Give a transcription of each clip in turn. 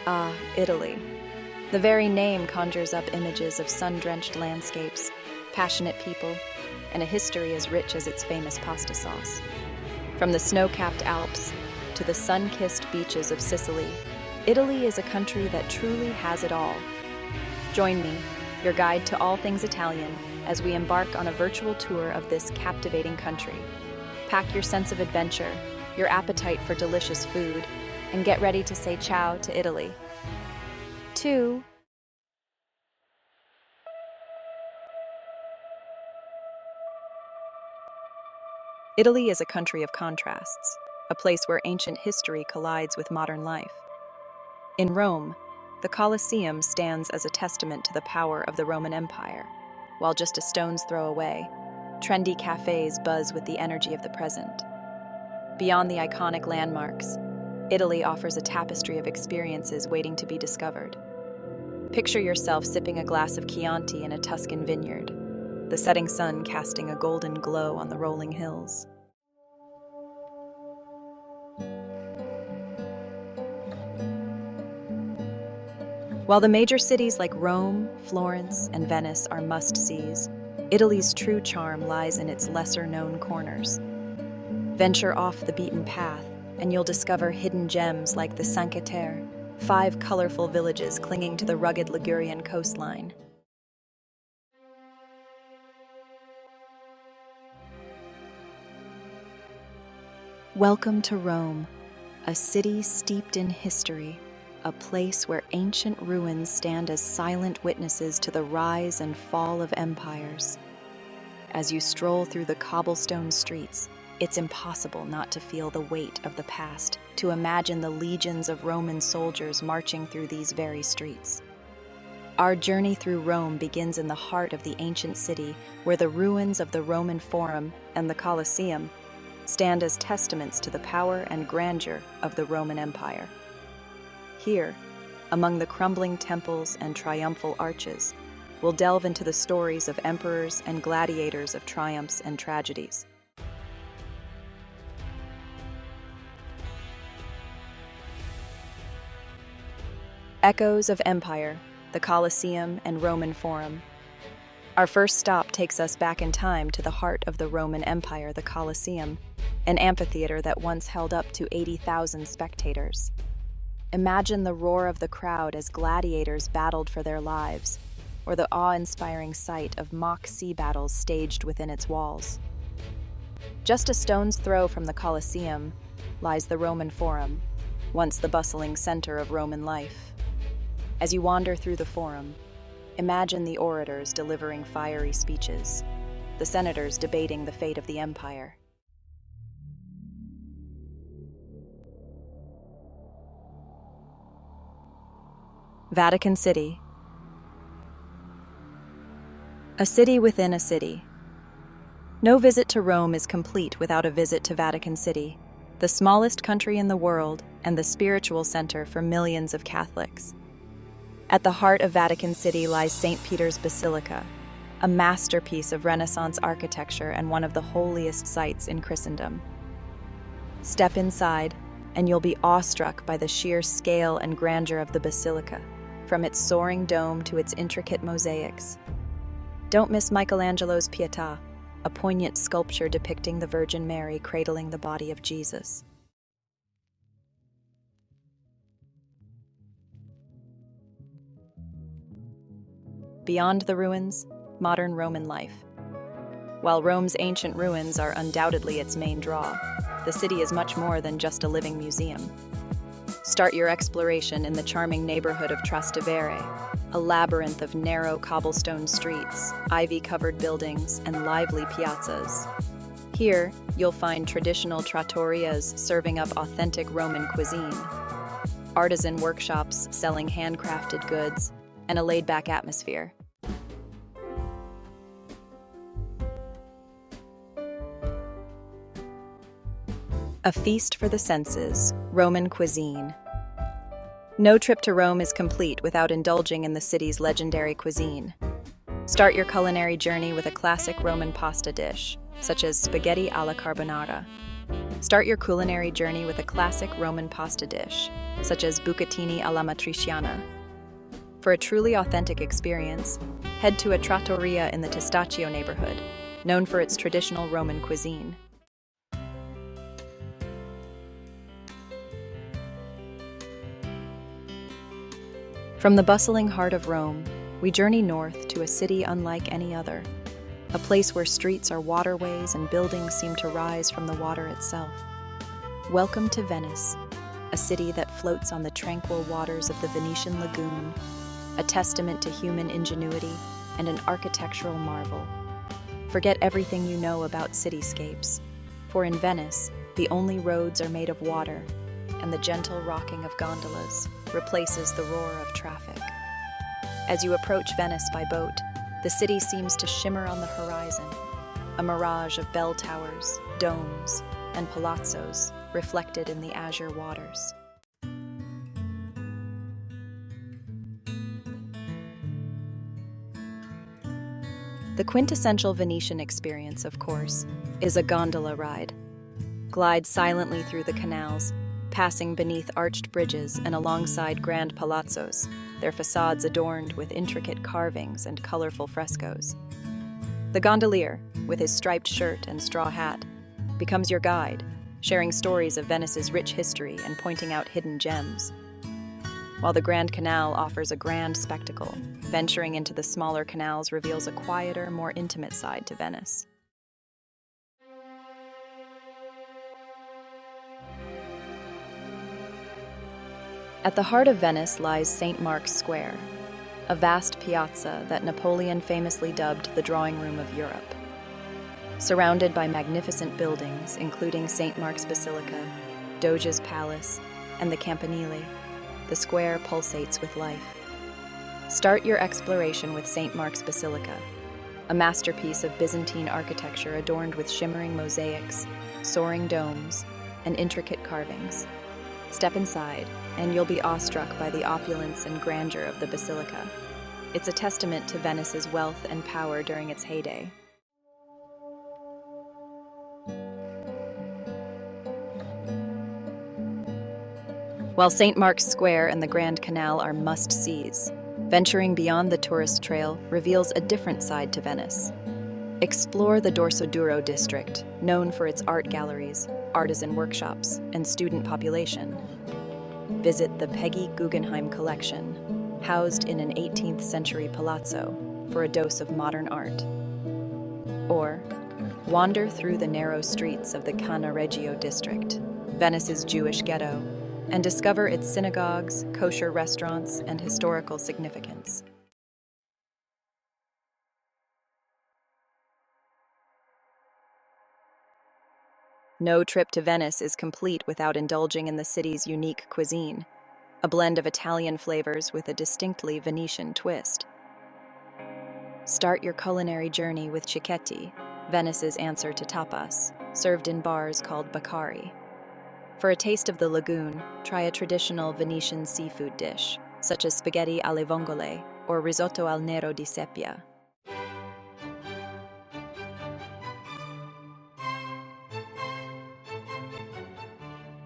Ah, Italy. The very name conjures up images of sun-drenched landscapes, passionate people, and a history as rich as its famous pasta sauce. From the snow-capped Alps to the sun-kissed beaches of Sicily, Italy is a country that truly has it all. Join me, your guide to all things Italian, as we embark on a virtual tour of this captivating country. Pack your sense of adventure, your appetite for delicious food, and get ready to say ciao to Italy. 2. Italy is a country of contrasts, a place where ancient history collides with modern life. In Rome, the Colosseum stands as a testament to the power of the Roman Empire, while just a stone's throw away, trendy cafes buzz with the energy of the present. Beyond the iconic landmarks, Italy offers a tapestry of experiences waiting to be discovered. Picture yourself sipping a glass of Chianti in a Tuscan vineyard, the setting sun casting a golden glow on the rolling hills. While the major cities like Rome, Florence, and Venice are must-sees, Italy's true charm lies in its lesser-known corners. Venture off the beaten path, and you'll discover hidden gems like the Cinque Terre, 5 colorful villages clinging to the rugged Ligurian coastline. Welcome to Rome, a city steeped in history, a place where ancient ruins stand as silent witnesses to the rise and fall of empires. As you stroll through the cobblestone streets, it's impossible not to feel the weight of the past, to imagine the legions of Roman soldiers marching through these very streets. Our journey through Rome begins in the heart of the ancient city, where the ruins of the Roman Forum and the Colosseum stand as testaments to the power and grandeur of the Roman Empire. Here, among the crumbling temples and triumphal arches, we'll delve into the stories of emperors and gladiators of triumphs and tragedies. Echoes of Empire, the Colosseum and Roman Forum. Our first stop takes us back in time to the heart of the Roman Empire, the Colosseum, an amphitheater that once held up to 80,000 spectators. Imagine the roar of the crowd as gladiators battled for their lives, or the awe-inspiring sight of mock sea battles staged within its walls. Just a stone's throw from the Colosseum lies the Roman Forum, once the bustling center of Roman life. As you wander through the Forum, imagine the orators delivering fiery speeches, the senators debating the fate of the empire. Vatican City. A city within a city. No visit to Rome is complete without a visit to Vatican City, the smallest country in the world and the spiritual center for millions of Catholics. At the heart of Vatican City lies St. Peter's Basilica, a masterpiece of Renaissance architecture and one of the holiest sites in Christendom. Step inside, and you'll be awestruck by the sheer scale and grandeur of the basilica, from its soaring dome to its intricate mosaics. Don't miss Michelangelo's Pietà, a poignant sculpture depicting the Virgin Mary cradling the body of Jesus. Beyond the ruins, modern Roman life. While Rome's ancient ruins are undoubtedly its main draw, the city is much more than just a living museum. Start your exploration in the charming neighborhood of Trastevere, a labyrinth of narrow cobblestone streets, ivy-covered buildings, and lively piazzas. Here, you'll find traditional trattorias serving up authentic Roman cuisine, artisan workshops selling handcrafted goods, and a laid-back atmosphere. A feast for the senses, Roman cuisine. No trip to Rome is complete without indulging in the city's legendary cuisine. Start your culinary journey with a classic Roman pasta dish, such as spaghetti alla carbonara. Start your culinary journey with a classic Roman pasta dish, such as bucatini alla matriciana. For a truly authentic experience, head to a trattoria in the Testaccio neighborhood, known for its traditional Roman cuisine. From the bustling heart of Rome, we journey north to a city unlike any other, a place where streets are waterways and buildings seem to rise from the water itself. Welcome to Venice, a city that floats on the tranquil waters of the Venetian lagoon, a testament to human ingenuity and an architectural marvel. Forget everything you know about cityscapes, for in Venice, the only roads are made of water, and the gentle rocking of gondolas replaces the roar of traffic. As you approach Venice by boat, the city seems to shimmer on the horizon, a mirage of bell towers, domes, and palazzos reflected in the azure waters. The quintessential Venetian experience, of course, is a gondola ride. Glide silently through the canals, passing beneath arched bridges and alongside grand palazzos, their facades adorned with intricate carvings and colorful frescoes. The gondolier, with his striped shirt and straw hat, becomes your guide, sharing stories of Venice's rich history and pointing out hidden gems. While the Grand Canal offers a grand spectacle, venturing into the smaller canals reveals a quieter, more intimate side to Venice. At the heart of Venice lies St. Mark's Square, a vast piazza that Napoleon famously dubbed the drawing room of Europe. Surrounded by magnificent buildings, including St. Mark's Basilica, Doge's Palace, and the Campanile, the square pulsates with life. Start your exploration with St. Mark's Basilica, a masterpiece of Byzantine architecture adorned with shimmering mosaics, soaring domes, and intricate carvings. Step inside, and you'll be awestruck by the opulence and grandeur of the basilica. It's a testament to Venice's wealth and power during its heyday. While St. Mark's Square and the Grand Canal are must-sees, venturing beyond the tourist trail reveals a different side to Venice. Explore the Dorsoduro district, known for its art galleries, artisan workshops, and student population. Visit the Peggy Guggenheim Collection, housed in an 18th century palazzo, for a dose of modern art. Or, wander through the narrow streets of the Canna Reggio district, Venice's Jewish ghetto, and discover its synagogues, kosher restaurants, and historical significance. No trip to Venice is complete without indulging in the city's unique cuisine, a blend of Italian flavors with a distinctly Venetian twist. Start your culinary journey with cicchetti, Venice's answer to tapas, served in bars called baccari. For a taste of the lagoon, try a traditional Venetian seafood dish, such as spaghetti alle vongole or risotto al nero di seppia.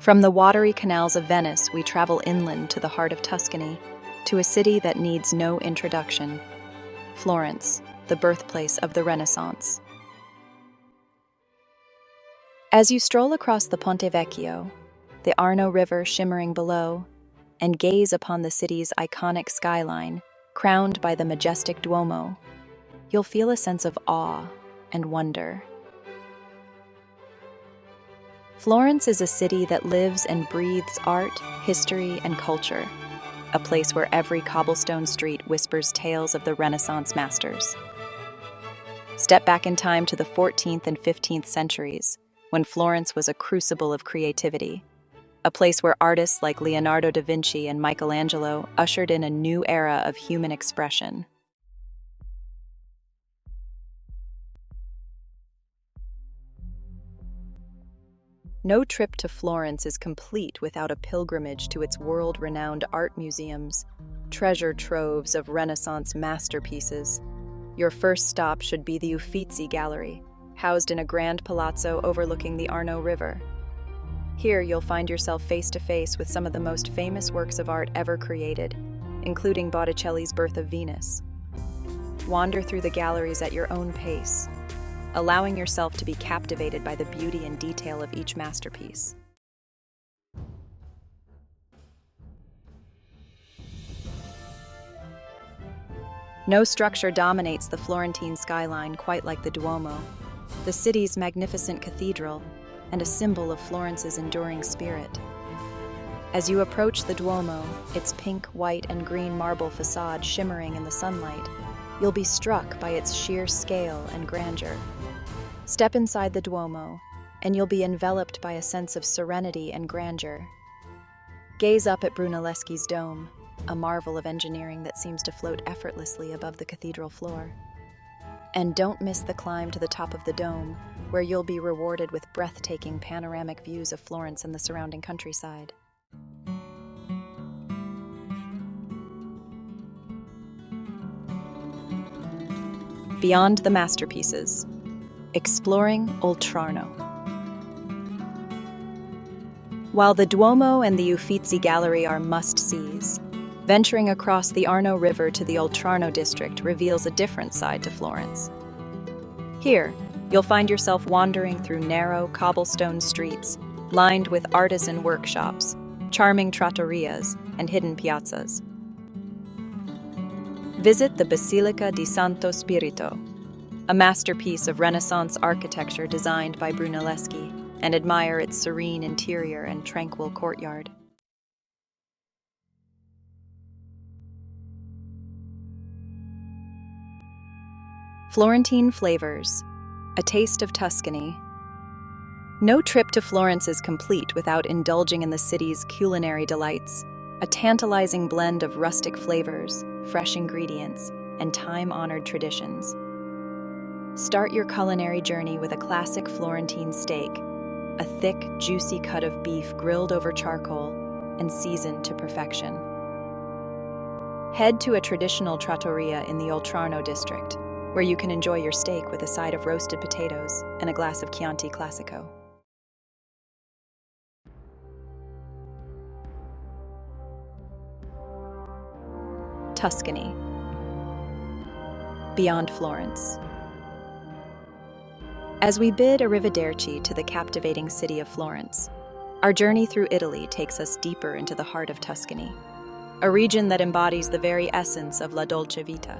From the watery canals of Venice, we travel inland to the heart of Tuscany, to a city that needs no introduction, Florence, the birthplace of the Renaissance. As you stroll across the Ponte Vecchio, the Arno River shimmering below, and gaze upon the city's iconic skyline, crowned by the majestic Duomo, you'll feel a sense of awe and wonder. Florence is a city that lives and breathes art, history, and culture, a place where every cobblestone street whispers tales of the Renaissance masters. Step back in time to the 14th and 15th centuries, when Florence was a crucible of creativity, a place where artists like Leonardo da Vinci and Michelangelo ushered in a new era of human expression. No trip to Florence is complete without a pilgrimage to its world-renowned art museums, treasure troves of Renaissance masterpieces. Your first stop should be the Uffizi Gallery, housed in a grand palazzo overlooking the Arno River. Here, you'll find yourself face to face with some of the most famous works of art ever created, including Botticelli's Birth of Venus. Wander through the galleries at your own pace, allowing yourself to be captivated by the beauty and detail of each masterpiece. No structure dominates the Florentine skyline quite like the Duomo, the city's magnificent cathedral, and a symbol of Florence's enduring spirit. As you approach the Duomo, its pink, white, and green marble facade shimmering in the sunlight, you'll be struck by its sheer scale and grandeur. Step inside the Duomo, and you'll be enveloped by a sense of serenity and grandeur. Gaze up at Brunelleschi's dome, a marvel of engineering that seems to float effortlessly above the cathedral floor. And don't miss the climb to the top of the dome, where you'll be rewarded with breathtaking panoramic views of Florence and the surrounding countryside. Beyond the masterpieces, exploring Oltrarno. While the Duomo and the Uffizi Gallery are must-sees, venturing across the Arno River to the Oltrarno district reveals a different side to Florence. Here, you'll find yourself wandering through narrow, cobblestone streets lined with artisan workshops, charming trattorias, and hidden piazzas. Visit the Basilica di Santo Spirito, a masterpiece of Renaissance architecture designed by Brunelleschi, and admire its serene interior and tranquil courtyard. Florentine flavors, a taste of Tuscany. No trip to Florence is complete without indulging in the city's culinary delights, a tantalizing blend of rustic flavors, fresh ingredients, and time-honored traditions. Start your culinary journey with a classic Florentine steak, a thick, juicy cut of beef grilled over charcoal and seasoned to perfection. Head to a traditional trattoria in the Oltrarno district, where you can enjoy your steak with a side of roasted potatoes and a glass of Chianti Classico. Tuscany. Beyond Florence. As we bid arrivederci to the captivating city of Florence, our journey through Italy takes us deeper into the heart of Tuscany, a region that embodies the very essence of la dolce vita.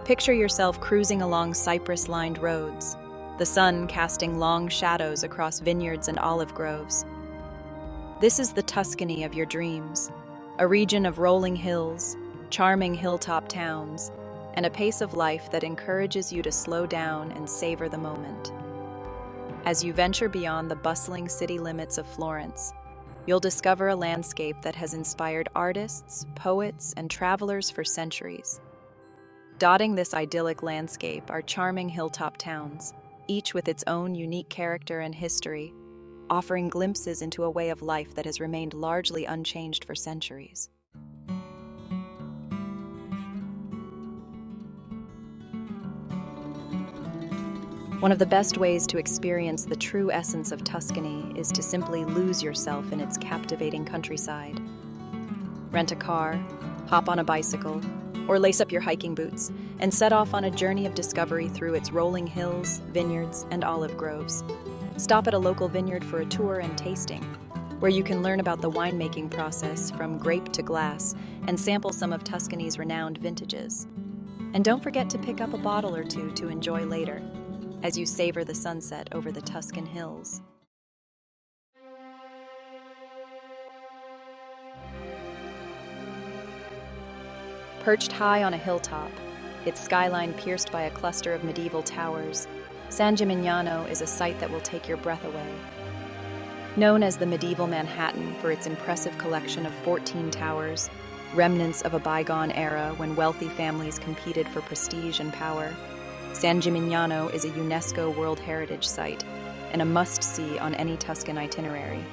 Picture yourself cruising along cypress-lined roads, the sun casting long shadows across vineyards and olive groves. This is the Tuscany of your dreams, a region of rolling hills, charming hilltop towns, and a pace of life that encourages you to slow down and savor the moment. As you venture beyond the bustling city limits of Florence, you'll discover a landscape that has inspired artists, poets, and travelers for centuries. Dotting this idyllic landscape are charming hilltop towns, each with its own unique character and history, offering glimpses into a way of life that has remained largely unchanged for centuries. One of the best ways to experience the true essence of Tuscany is to simply lose yourself in its captivating countryside. Rent a car, hop on a bicycle, or lace up your hiking boots and set off on a journey of discovery through its rolling hills, vineyards, and olive groves. Stop at a local vineyard for a tour and tasting, where you can learn about the winemaking process from grape to glass and sample some of Tuscany's renowned vintages. And don't forget to pick up a bottle or two to enjoy later, as you savor the sunset over the Tuscan hills. Perched high on a hilltop, its skyline pierced by a cluster of medieval towers, San Gimignano is a sight that will take your breath away. Known as the medieval Manhattan for its impressive collection of 14 towers, remnants of a bygone era when wealthy families competed for prestige and power, San Gimignano is a UNESCO World Heritage Site and a must-see on any Tuscan itinerary.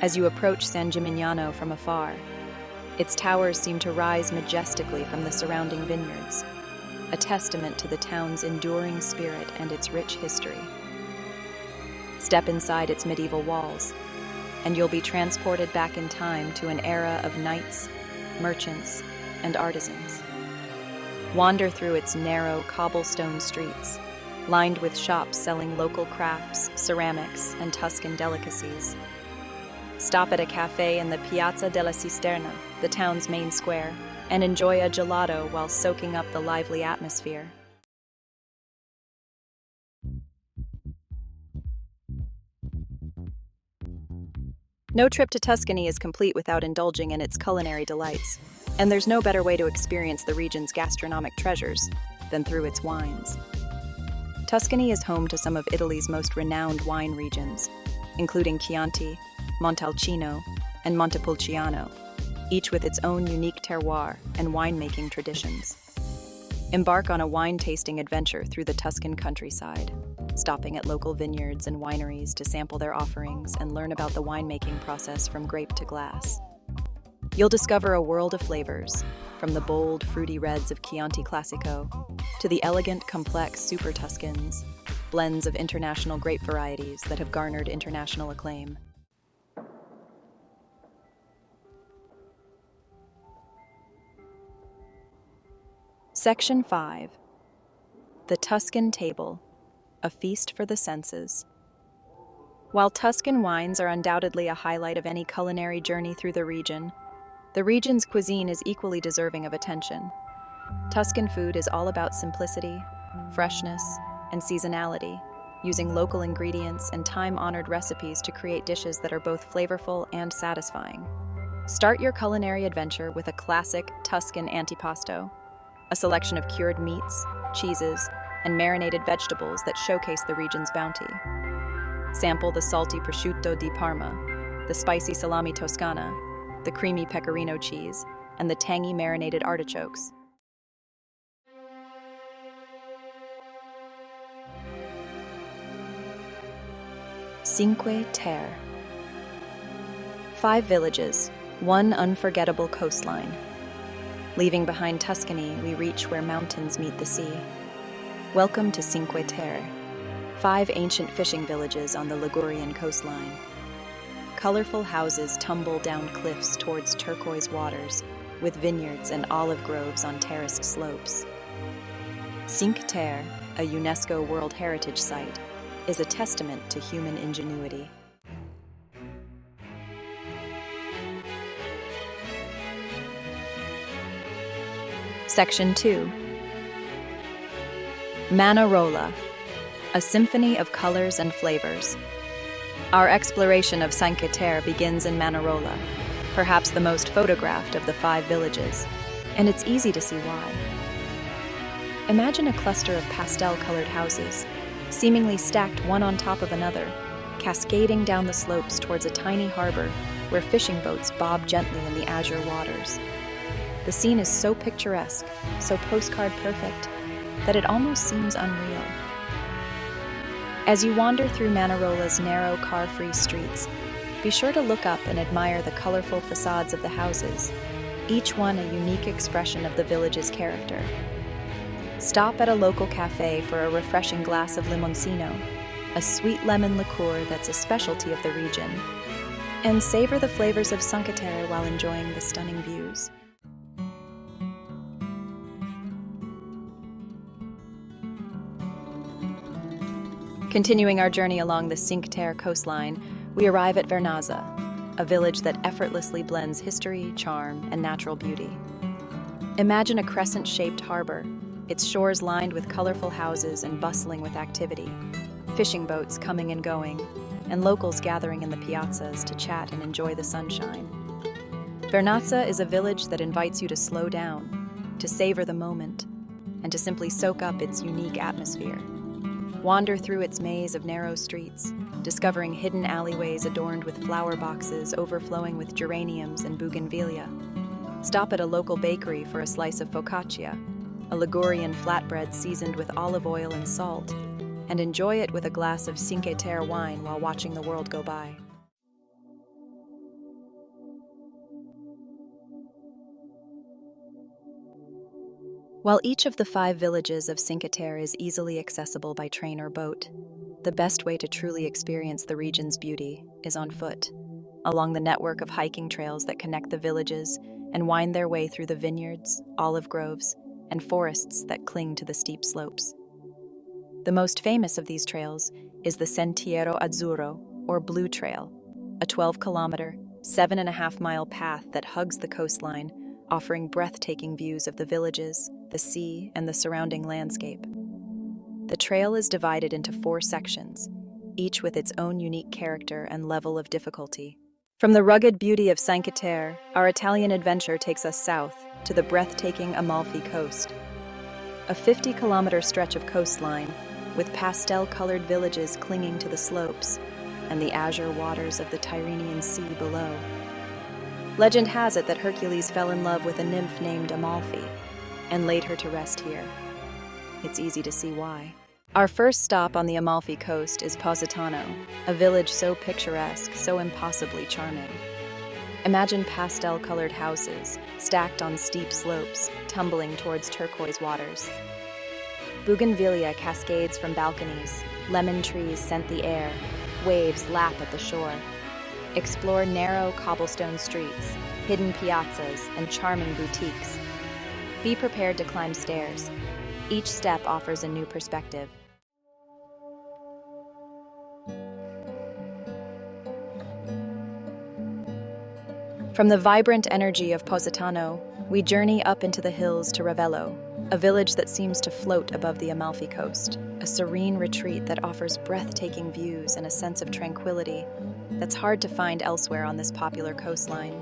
As you approach San Gimignano from afar, its towers seem to rise majestically from the surrounding vineyards, a testament to the town's enduring spirit and its rich history. Step inside its medieval walls, and you'll be transported back in time to an era of knights, merchants, and artisans. Wander through its narrow cobblestone streets, lined with shops selling local crafts, ceramics, and Tuscan delicacies. Stop at a cafe in the Piazza della Cisterna, the town's main square, and enjoy a gelato while soaking up the lively atmosphere. No trip to Tuscany is complete without indulging in its culinary delights, and there's no better way to experience the region's gastronomic treasures than through its wines. Tuscany is home to some of Italy's most renowned wine regions, including Chianti, Montalcino, and Montepulciano, each with its own unique terroir and winemaking traditions. Embark on a wine-tasting adventure through the Tuscan countryside, stopping at local vineyards and wineries to sample their offerings and learn about the winemaking process from grape to glass. You'll discover a world of flavors, from the bold, fruity reds of Chianti Classico to the elegant, complex Super Tuscans, blends of international grape varieties that have garnered international acclaim. Section 5. The Tuscan Table, a feast for the senses. While Tuscan wines are undoubtedly a highlight of any culinary journey through the region's cuisine is equally deserving of attention. Tuscan food is all about simplicity, freshness, and seasonality, using local ingredients and time-honored recipes to create dishes that are both flavorful and satisfying. Start your culinary adventure with a classic Tuscan antipasto, a selection of cured meats, cheeses, and marinated vegetables that showcase the region's bounty. Sample the salty prosciutto di Parma, the spicy salami toscana, the creamy pecorino cheese, and the tangy marinated artichokes. Cinque Terre. 5 villages, 1 unforgettable coastline. Leaving behind Tuscany, we reach where mountains meet the sea. Welcome to Cinque Terre, 5 ancient fishing villages on the Ligurian coastline. Colorful houses tumble down cliffs towards turquoise waters, with vineyards and olive groves on terraced slopes. Cinque Terre, a UNESCO World Heritage Site, is a testament to human ingenuity. Section 2. Manarola, a symphony of colors and flavors. Our exploration of Cinque Terre begins in Manarola, perhaps the most photographed of the 5 villages, and it's easy to see why. Imagine a cluster of pastel-colored houses, seemingly stacked one on top of another, cascading down the slopes towards a tiny harbor where fishing boats bob gently in the azure waters. The scene is so picturesque, so postcard perfect, that it almost seems unreal. As you wander through Manarola's narrow, car-free streets, be sure to look up and admire the colorful facades of the houses, each one a unique expression of the village's character. Stop at a local cafe for a refreshing glass of limoncino, a sweet lemon liqueur that's a specialty of the region, and savor the flavors of Cinque Terre while enjoying the stunning views. Continuing our journey along the Cinque Terre coastline, we arrive at Vernazza, a village that effortlessly blends history, charm, and natural beauty. Imagine a crescent-shaped harbor, its shores lined with colorful houses and bustling with activity, fishing boats coming and going, and locals gathering in the piazzas to chat and enjoy the sunshine. Vernazza is a village that invites you to slow down, to savor the moment, and to simply soak up its unique atmosphere. Wander through its maze of narrow streets, discovering hidden alleyways adorned with flower boxes overflowing with geraniums and bougainvillea. Stop at a local bakery for a slice of focaccia, a Ligurian flatbread seasoned with olive oil and salt, and enjoy it with a glass of Cinque Terre wine while watching the world go by. While each of the 5 villages of Cinque Terre is easily accessible by train or boat, the best way to truly experience the region's beauty is on foot, along the network of hiking trails that connect the villages and wind their way through the vineyards, olive groves, and forests that cling to the steep slopes. The most famous of these trails is the Sentiero Azzurro, or Blue Trail, a 12-kilometer, 7.5-mile path that hugs the coastline, offering breathtaking views of the villages, the sea, and the surrounding landscape. The trail is divided into 4 sections, each with its own unique character and level of difficulty. From the rugged beauty of Cinque Terre, our Italian adventure takes us south to the breathtaking Amalfi Coast, a 50-kilometer stretch of coastline with pastel-colored villages clinging to the slopes and the azure waters of the Tyrrhenian Sea below. Legend has it that Hercules fell in love with a nymph named Amalfi and laid her to rest here. It's easy to see why. Our first stop on the Amalfi Coast is Positano, a village so picturesque, so impossibly charming. Imagine pastel-colored houses, stacked on steep slopes, tumbling towards turquoise waters. Bougainvillea cascades from balconies, lemon trees scent the air, waves lap at the shore. Explore narrow cobblestone streets, hidden piazzas, and charming boutiques. Be prepared to climb stairs. Each step offers a new perspective. From the vibrant energy of Positano, we journey up into the hills to Ravello, a village that seems to float above the Amalfi Coast, a serene retreat that offers breathtaking views and a sense of tranquility that's hard to find elsewhere on this popular coastline.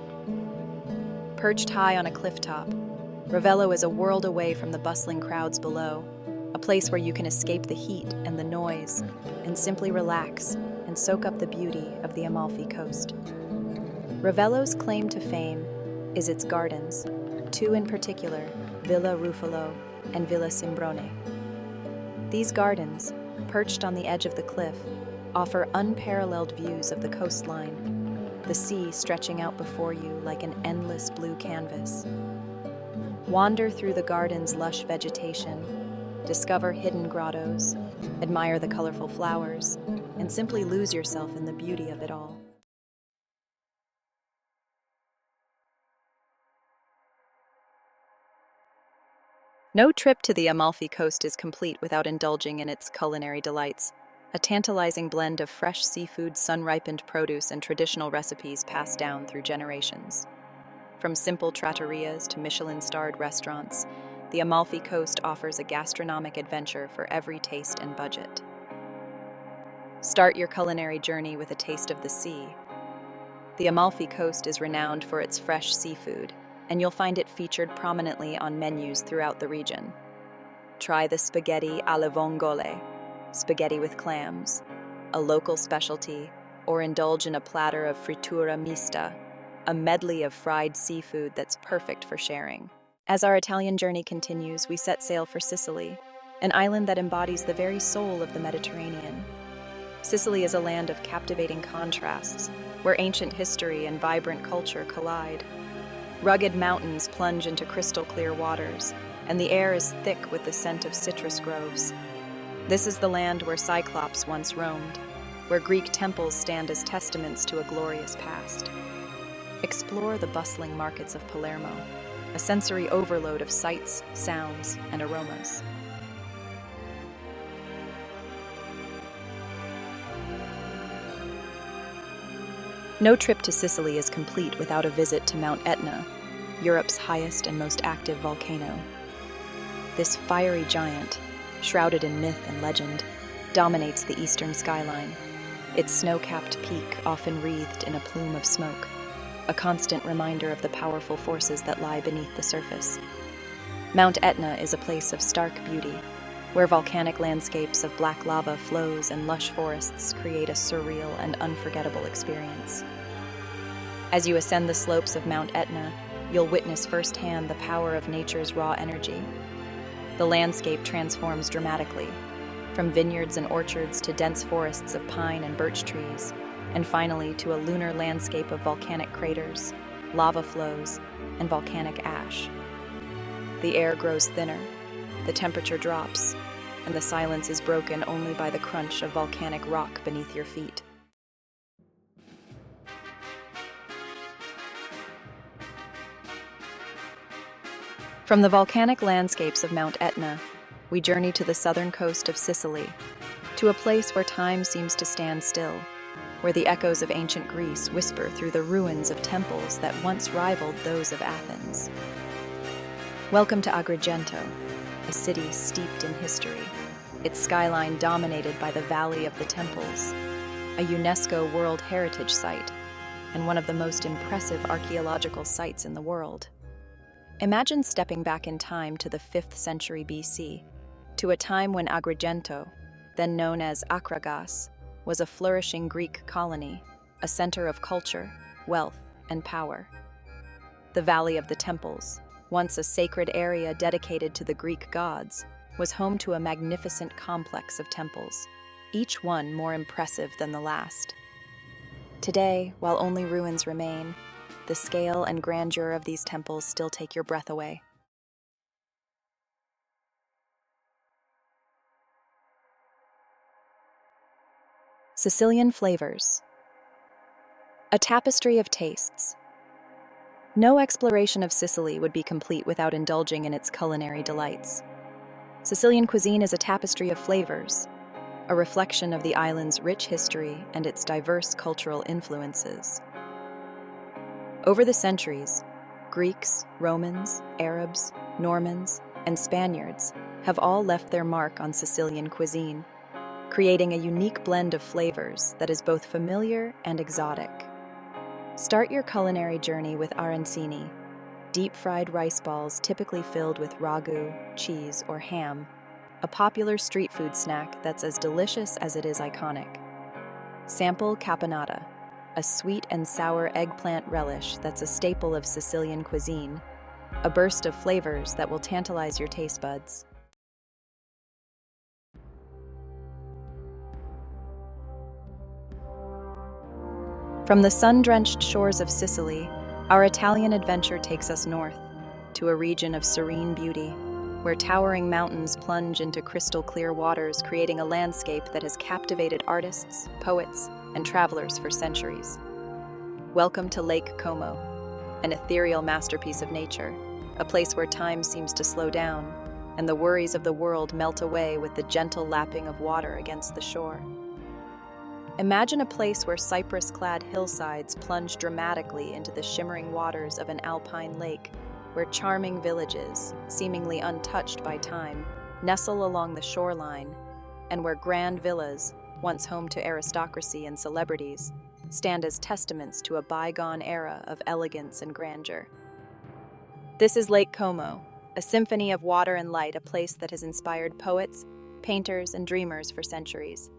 Perched high on a cliff top, Ravello is a world away from the bustling crowds below, a place where you can escape the heat and the noise and simply relax and soak up the beauty of the Amalfi Coast. Ravello's claim to fame is its gardens, 2 in particular, Villa Ruffolo and Villa Simbrone. These gardens, perched on the edge of the cliff, offer unparalleled views of the coastline, the sea stretching out before you like an endless blue canvas. Wander through the garden's lush vegetation, discover hidden grottos, admire the colorful flowers, and simply lose yourself in the beauty of it all. No trip to the Amalfi Coast is complete without indulging in its culinary delights, a tantalizing blend of fresh seafood, sun-ripened produce, and traditional recipes passed down through generations. From simple trattorias to Michelin-starred restaurants, the Amalfi Coast offers a gastronomic adventure for every taste and budget. Start your culinary journey with a taste of the sea. The Amalfi Coast is renowned for its fresh seafood, and you'll find it featured prominently on menus throughout the region. Try the spaghetti alle vongole, spaghetti with clams, a local specialty, or indulge in a platter of frittura mista, a medley of fried seafood that's perfect for sharing. As our Italian journey continues, we set sail for Sicily, an island that embodies the very soul of the Mediterranean. Sicily is a land of captivating contrasts, where ancient history and vibrant culture collide. Rugged mountains plunge into crystal-clear waters, and the air is thick with the scent of citrus groves. This is the land where Cyclops once roamed, where Greek temples stand as testaments to a glorious past. Explore the bustling markets of Palermo, a sensory overload of sights, sounds, and aromas. No trip to Sicily is complete without a visit to Mount Etna, Europe's highest and most active volcano. This fiery giant, shrouded in myth and legend, dominates the eastern skyline, its snow-capped peak often wreathed in a plume of smoke, a constant reminder of the powerful forces that lie beneath the surface. Mount Etna is a place of stark beauty, where volcanic landscapes of black lava flows and lush forests create a surreal and unforgettable experience. As you ascend the slopes of Mount Etna, you'll witness firsthand the power of nature's raw energy. The landscape transforms dramatically, from vineyards and orchards to dense forests of pine and birch trees, and finally to a lunar landscape of volcanic craters, lava flows, and volcanic ash. The air grows thinner, the temperature drops, and the silence is broken only by the crunch of volcanic rock beneath your feet. From the volcanic landscapes of Mount Etna, we journey to the southern coast of Sicily, to a place where time seems to stand still, where the echoes of ancient Greece whisper through the ruins of temples that once rivaled those of Athens. Welcome to Agrigento, a city steeped in history, its skyline dominated by the Valley of the Temples, a UNESCO World Heritage Site, and one of the most impressive archaeological sites in the world. Imagine stepping back in time to the 5th century BC, to a time when Agrigento, then known as Akragas, was a flourishing Greek colony, a center of culture, wealth, and power. The Valley of the Temples, once a sacred area dedicated to the Greek gods, was home to a magnificent complex of temples, each one more impressive than the last. Today, while only ruins remain, the scale and grandeur of these temples still take your breath away. Sicilian flavors. A tapestry of tastes. No exploration of Sicily would be complete without indulging in its culinary delights. Sicilian cuisine is a tapestry of flavors, a reflection of the island's rich history and its diverse cultural influences. Over the centuries, Greeks, Romans, Arabs, Normans, and Spaniards have all left their mark on Sicilian cuisine, creating a unique blend of flavors that is both familiar and exotic. Start your culinary journey with arancini, deep-fried rice balls typically filled with ragu, cheese, or ham, a popular street food snack that's as delicious as it is iconic. Sample caponata, a sweet and sour eggplant relish that's a staple of Sicilian cuisine, a burst of flavors that will tantalize your taste buds. From the sun-drenched shores of Sicily, our Italian adventure takes us north, to a region of serene beauty, where towering mountains plunge into crystal-clear waters, creating a landscape that has captivated artists, poets, and travelers for centuries. Welcome to Lake Como, an ethereal masterpiece of nature, a place where time seems to slow down, and the worries of the world melt away with the gentle lapping of water against the shore. Imagine a place where cypress-clad hillsides plunge dramatically into the shimmering waters of an alpine lake, where charming villages, seemingly untouched by time, nestle along the shoreline, and where grand villas, once home to aristocracy and celebrities, stand as testaments to a bygone era of elegance and grandeur. This is Lake Como, a symphony of water and light, a place that has inspired poets, painters, and dreamers for centuries.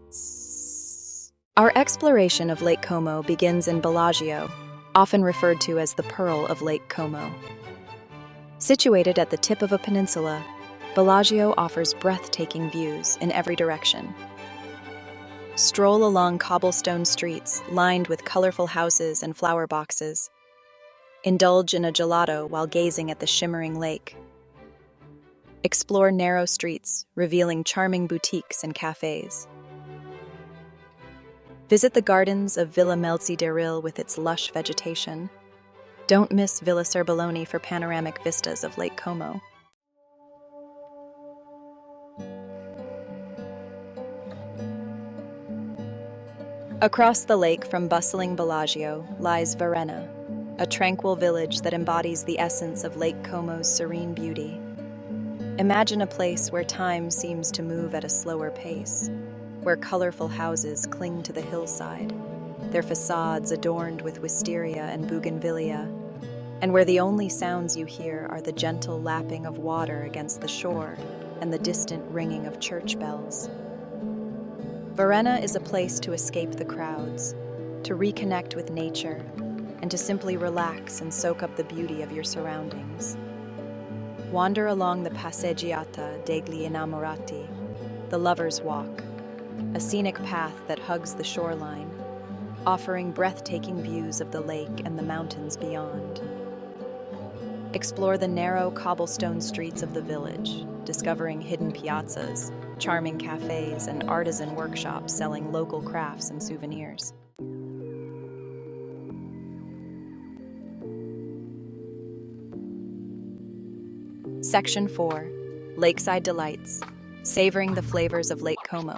Our exploration of Lake Como begins in Bellagio, often referred to as the Pearl of Lake Como. Situated at the tip of a peninsula, Bellagio offers breathtaking views in every direction. Stroll along cobblestone streets lined with colorful houses and flower boxes. Indulge in a gelato while gazing at the shimmering lake. Explore narrow streets, revealing charming boutiques and cafes. Visit the gardens of Villa Melzi del with its lush vegetation. Don't miss Villa Cerboloni for panoramic vistas of Lake Como. Across the lake from bustling Bellagio lies Varenna, a tranquil village that embodies the essence of Lake Como's serene beauty. Imagine a place where time seems to move at a slower pace, where colorful houses cling to the hillside, their facades adorned with wisteria and bougainvillea, and where the only sounds you hear are the gentle lapping of water against the shore and the distant ringing of church bells. Varenna is a place to escape the crowds, to reconnect with nature, and to simply relax and soak up the beauty of your surroundings. Wander along the Passeggiata degli Innamorati, the Lover's Walk, a scenic path that hugs the shoreline, offering breathtaking views of the lake and the mountains beyond. Explore the narrow cobblestone streets of the village, discovering hidden piazzas, charming cafes, and artisan workshops selling local crafts and souvenirs. Section 4. Lakeside Delights, savoring the flavors of Lake Como.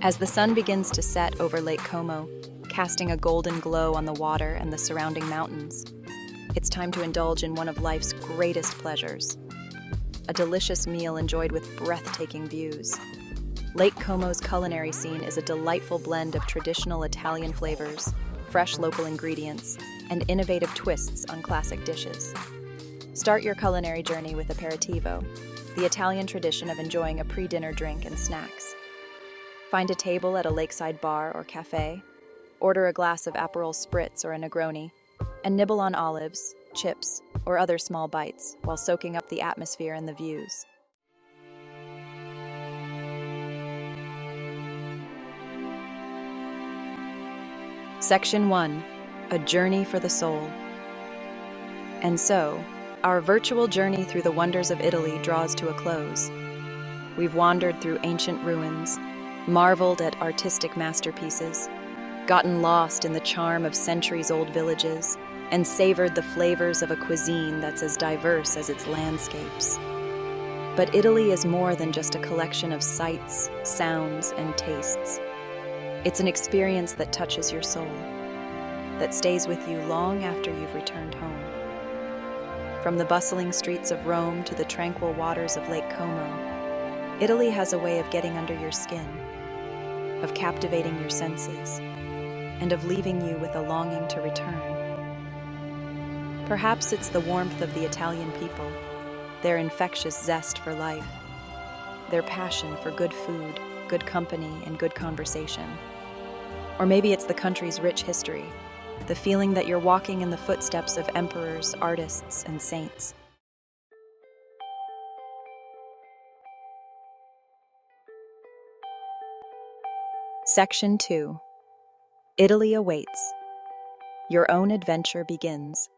As the sun begins to set over Lake Como, casting a golden glow on the water and the surrounding mountains, it's time to indulge in one of life's greatest pleasures. A delicious meal enjoyed with breathtaking views. Lake Como's culinary scene is a delightful blend of traditional Italian flavors, fresh local ingredients, and innovative twists on classic dishes. Start your culinary journey with aperitivo, the Italian tradition of enjoying a pre-dinner drink and snacks. Find a table at a lakeside bar or cafe, order a glass of Aperol Spritz or a Negroni, and nibble on olives, chips, or other small bites while soaking up the atmosphere and the views. Section 1. A Journey for the Soul. And so, our virtual journey through the wonders of Italy draws to a close. We've wandered through ancient ruins, marveled at artistic masterpieces, gotten lost in the charm of centuries-old villages, and savored the flavors of a cuisine that's as diverse as its landscapes. But Italy is more than just a collection of sights, sounds, and tastes. It's an experience that touches your soul, that stays with you long after you've returned home. From the bustling streets of Rome to the tranquil waters of Lake Como, Italy has a way of getting under your skin, of captivating your senses, and of leaving you with a longing to return. Perhaps it's the warmth of the Italian people, their infectious zest for life, their passion for good food, good company, and good conversation. Or maybe it's the country's rich history, the feeling that you're walking in the footsteps of emperors, artists, and saints. Section 2. Italy awaits. Your own adventure begins.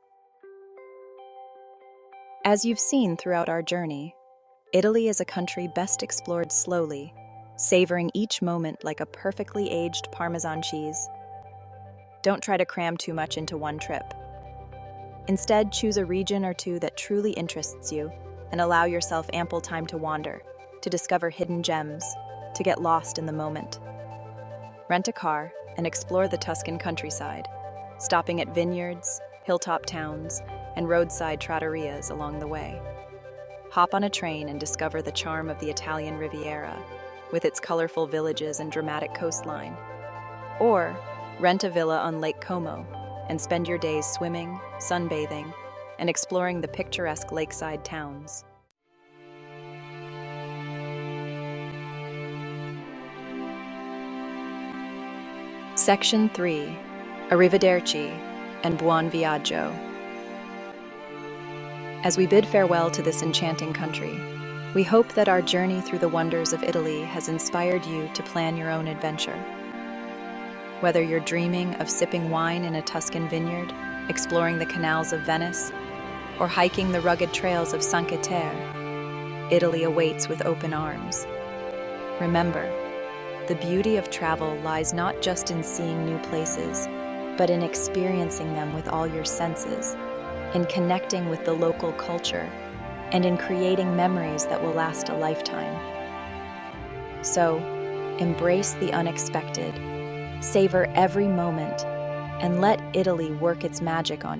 As you've seen throughout our journey, Italy is a country best explored slowly, savoring each moment like a perfectly aged Parmesan cheese. Don't try to cram too much into one trip. Instead, choose a region or two that truly interests you and allow yourself ample time to wander, to discover hidden gems, to get lost in the moment. Rent a car and explore the Tuscan countryside, stopping at vineyards, hilltop towns, and roadside trattorias along the way. Hop on a train and discover the charm of the Italian Riviera, with its colorful villages and dramatic coastline. Or rent a villa on Lake Como and spend your days swimming, sunbathing, and exploring the picturesque lakeside towns. Section 3. Arrivederci and Buon Viaggio. As we bid farewell to this enchanting country, we hope that our journey through the wonders of Italy has inspired you to plan your own adventure. Whether you're dreaming of sipping wine in a Tuscan vineyard, exploring the canals of Venice, or hiking the rugged trails of Cinque-Terre, Italy awaits with open arms. Remember, the beauty of travel lies not just in seeing new places, but in experiencing them with all your senses, in connecting with the local culture, and in creating memories that will last a lifetime. So, embrace the unexpected, savor every moment, and let Italy work its magic on you.